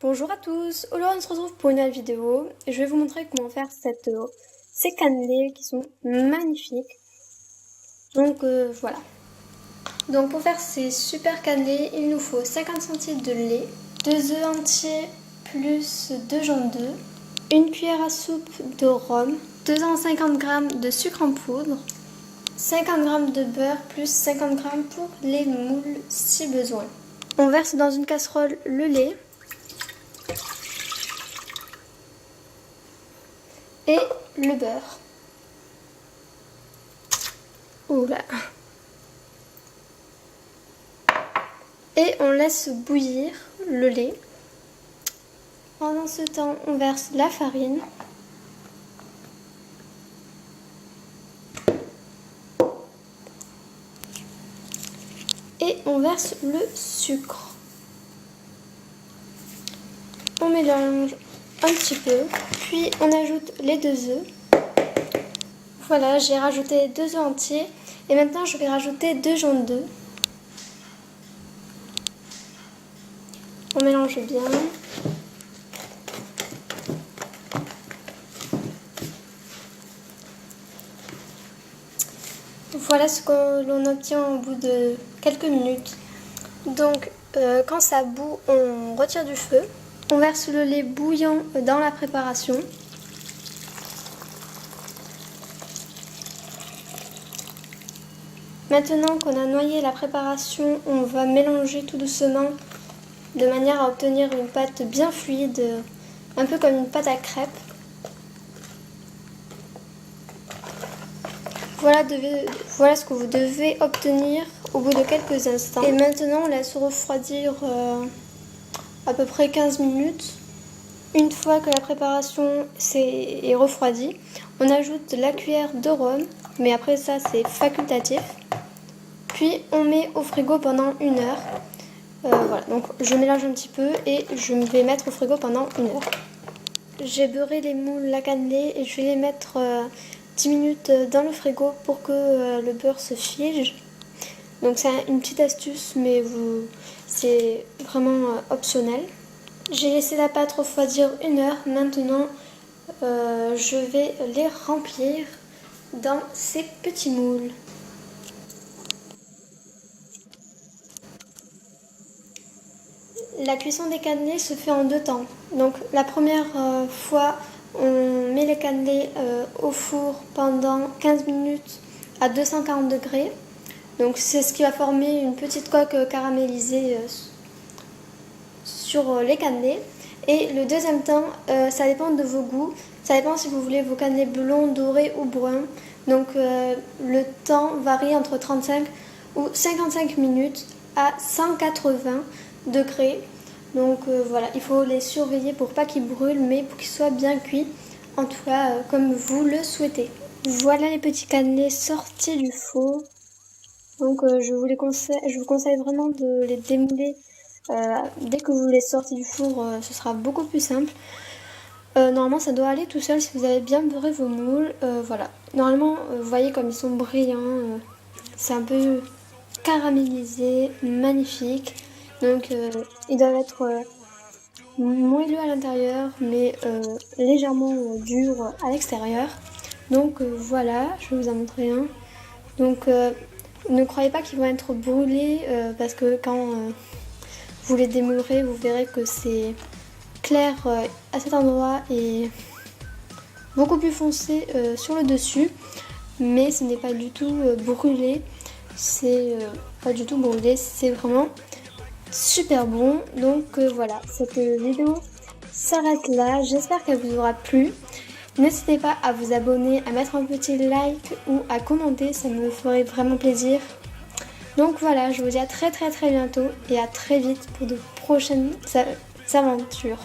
Bonjour à tous, aujourd'hui on se retrouve pour une nouvelle vidéo et je vais vous montrer comment faire ces cannelés qui sont magnifiques. Donc voilà. Donc pour faire ces super cannelés, il nous faut 50 centilitres de lait, 2 œufs entiers plus 2 jaunes d'œufs, une cuillère à soupe de rhum, 250 g de sucre en poudre, 50 g de beurre plus 50 g pour les moules si besoin. On verse dans une casserole le lait et le beurre. Oula. Et on laisse bouillir le lait. Pendant ce temps, on verse la farine. Et on verse le sucre. On mélange un petit peu, puis on ajoute les 2 œufs. Voilà, j'ai rajouté 2 œufs entiers et maintenant je vais rajouter 2 jaunes d'œufs. On mélange bien. Voilà ce que l'on obtient au bout de quelques minutes. Donc quand ça bout, on retire du feu. On verse le lait bouillant dans la préparation. Maintenant qu'on a noyé la préparation, on va mélanger tout doucement de manière à obtenir une pâte bien fluide, un peu comme une pâte à crêpes. Voilà ce que vous devez obtenir au bout de quelques instants. Et maintenant, on laisse refroidir à peu près 15 minutes. Une fois que la préparation est refroidie, on ajoute la cuillère de rhum, mais après ça c'est facultatif. Puis on met au frigo pendant 1 heure. Voilà, donc je mélange un petit peu et je vais mettre au frigo pendant 1 heure. J'ai beurré les moules à cannelés et je vais les mettre 10 minutes dans le frigo pour que le beurre se fige. Donc c'est une petite astuce, mais c'est vraiment optionnel. J'ai laissé la pâte refroidir 1 heure. Maintenant, je vais les remplir dans ces petits moules. La cuisson des cannelés se fait en 2 temps. Donc la première fois, on met les cannelés au four pendant 15 minutes à 240 degrés. Donc c'est ce qui va former une petite coque caramélisée sur les cannelés. Et le deuxième temps, ça dépend de vos goûts. Ça dépend si vous voulez vos cannelés blonds, dorés ou bruns. Donc le temps varie entre 35 ou 55 minutes à 180 degrés. Donc voilà, il faut les surveiller pour pas qu'ils brûlent, mais pour qu'ils soient bien cuits, en tout cas comme vous le souhaitez. Voilà les petits cannelés sortis du four. Donc je vous conseille vraiment de les démouler dès que vous les sortez du four, ce sera beaucoup plus simple. Normalement ça doit aller tout seul si vous avez bien beurré vos moules. Voilà, normalement vous voyez comme ils sont brillants, c'est un peu caramélisé, magnifique. Donc ils doivent être moelleux à l'intérieur mais légèrement durs à l'extérieur. Donc voilà, je vais vous en montrer un. Donc ne croyez pas qu'ils vont être brûlés parce que quand vous les démoulerez, vous verrez que c'est clair à cet endroit et beaucoup plus foncé sur le dessus. Mais ce n'est pas du tout brûlé. C'est pas du tout brûlé, c'est vraiment super bon. Donc voilà, cette vidéo s'arrête là. J'espère qu'elle vous aura plu. N'hésitez pas à vous abonner, à mettre un petit like ou à commenter, ça me ferait vraiment plaisir. Donc voilà, je vous dis à très bientôt et à très vite pour de prochaines aventures.